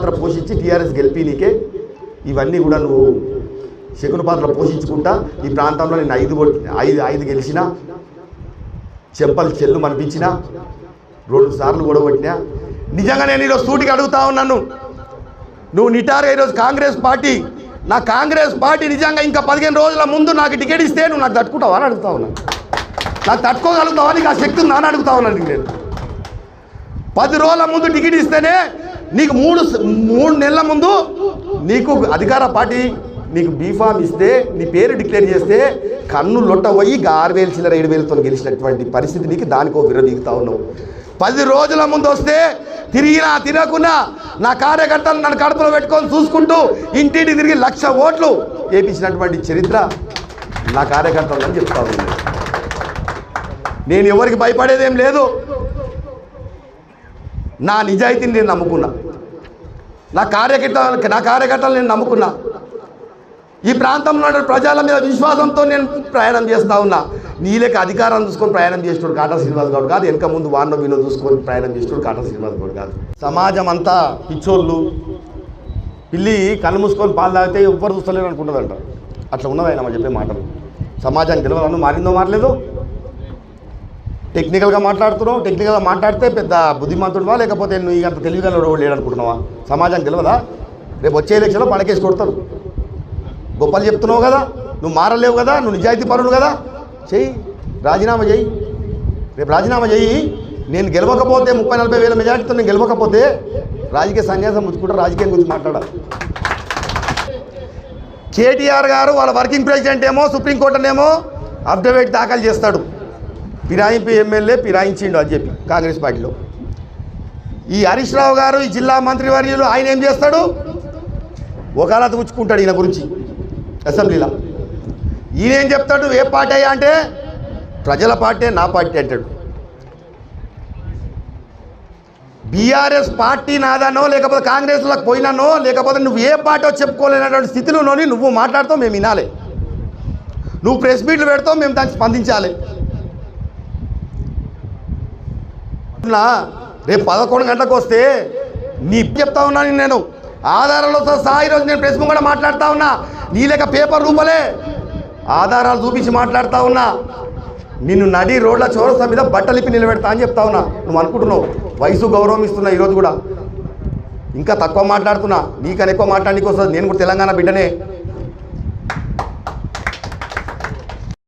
పాత్ర పోషించి టీఆర్ఎస్ గెలిపినీకే ఇవన్నీ కూడా నువ్వు శకున పాత్ర పోషించుకుంటా ఈ ప్రాంతంలో నేను ఐదు గెలిచినా చెంపలు చెల్లు మనిపించినా 2 సార్లు కూడా కొట్టినా. నిజంగా నేను ఈరోజు సూటికి అడుగుతా ఉన్నాను, నువ్వు నిటారుగా ఈరోజు కాంగ్రెస్ పార్టీ నిజంగా ఇంకా 15 రోజుల ముందు నాకు టికెట్ ఇస్తే నువ్వు నాకు తట్టుకుంటావా అని అడుగుతా ఉన్నాను. నాకు తట్టుకోగలుగుతావా, నీకు ఆ శక్తి ఉందా అని అడుగుతా ఉన్నాను. నేను 10 రోజుల ముందు టికెట్ ఇస్తేనే నీకు 3 నెలల ముందు నీకు అధికార పార్టీ నీకు బీఫామ్ ఇస్తే నీ పేరు డిక్లేర్ చేస్తే కన్ను లొట్టపోయి 6,000 చిల్లర 7,000తో గెలిచినటువంటి పరిస్థితి నీకు దానికో విరదీగుతా ఉన్నావు. 10 రోజుల ముందు వస్తే తిరగకుండా నా కార్యకర్తలు నన్ను కడుపులో పెట్టుకొని చూసుకుంటూ ఇంటింటి తిరిగి 1,00,000 ఓట్లు వేయించినటువంటి చరిత్ర నా కార్యకర్తలు అని చెప్తా ఉన్నాను. నేను ఎవరికి భయపడేదేం లేదు. నా నిజాయితీని నేను నమ్ముకున్నా, నా కార్యకర్తలు నేను నమ్ముకున్నా. ఈ ప్రాంతంలో ప్రజల మీద విశ్వాసంతో నేను ప్రయాణం చేస్తూ ఉన్నా. నీలేక అధికారం చూసుకొని ప్రయాణం చేసినాడు కాటా శ్రీనివాస్ గౌడ్ కాదు, వెనక ముందు వాన్నో వీనో చూసుకొని ప్రయాణం చేసినాడు కాటా శ్రీనివాస్ గౌడ్ కాదు. సమాజం అంతా పిచ్చోళ్ళు, పిల్లి కళ్ళు మూసుకొని పాలు తాగితే ఎవ్వరు చూస్తలేరు అనుకుంటుందంట. అట్లా ఉన్నది ఆయన చెప్పే మాటలు. సమాజానికి తెలియదు మారిందో మారలేదు. టెక్నికల్గా మాట్లాడుతున్నావు, టెక్నికల్గా మాట్లాడితే పెద్ద బుద్ధిమంతుడువా లేకపోతే నువ్వు అంత తెలివిగా లేడనుకుంటున్నావా? సమాజానికి తెలియదా? రేపు వచ్చే ఎలక్షన్లో పడకేసి కొడతారు. గొప్పలు చెప్తున్నావు కదా, నువ్వు మారలేవు కదా, నువ్వు నిజాయితీ పరుడు కదా, చెయ్యి, రాజీనామా చెయ్యి. రేపు రాజీనామా చెయ్యి. నేను గెలవకపోతే 30-40 వేల మెజార్టీతో నేను గెలవకపోతే రాజకీయ సన్యాసం ముచ్చుకుంటా, రాజకీయం గురించి మాట్లాడాలి. కేటీఆర్ గారు వాళ్ళ వర్కింగ్ ప్రెసిడెంట్ ఏమో సుప్రీంకోర్టునేమో అఫిడవిట్ దాఖలు చేస్తాడు, ఫిరాయింపు ఎమ్మెల్యే ఫిరాయించిండు అని చెప్పి కాంగ్రెస్ పార్టీలో. ఈ హరీష్ రావు గారు ఈ జిల్లా మంత్రివర్యులు ఆయన ఏం చేస్తాడు, వకాలత పుచ్చుకుంటాడు ఈయన గురించి అసెంబ్లీలో. ఈయన ఏం చెప్తాడు, ఏ పార్టీ అయ్యా అంటే ప్రజల పార్టీ నా పార్టీ అంటాడు. బీఆర్ఎస్ పార్టీ నాదనో లేకపోతే కాంగ్రెస్లోకి పోయినానో లేకపోతే నువ్వు ఏ పార్టీ చెప్పుకోలేనటువంటి స్థితిలోని నువ్వు మాట్లాడుతావు, మేము వినాలి. నువ్వు ప్రెస్ మీట్లు పెడతావు, మేము దానికి స్పందించాలి. రేపు 11 గంటలకు వస్తే నీ చెప్తా ఉన్నాను నేను, ఆధారాలతో సహా ఈరోజు నేను ప్రెస్ కూడా మాట్లాడుతూ ఉన్నా. నీ లేక పేపర్ రూపలే ఆధారాలు చూపించి మాట్లాడుతూ ఉన్నా. నిన్ను నడి రోడ్ల చౌరస్తా మీద బట్టలిప్పి నిలబెడతా అని చెప్తా ఉన్నా. నువ్వు అనుకుంటున్నావు వయసు గౌరవం ఇస్తున్నా, ఈరోజు కూడా ఇంకా తక్కువ మాట్లాడుతున్నా, నీకని ఎక్కువ మాట్లాడడానికి వస్తుంది. నేను కూడా తెలంగాణ బిడ్డనే.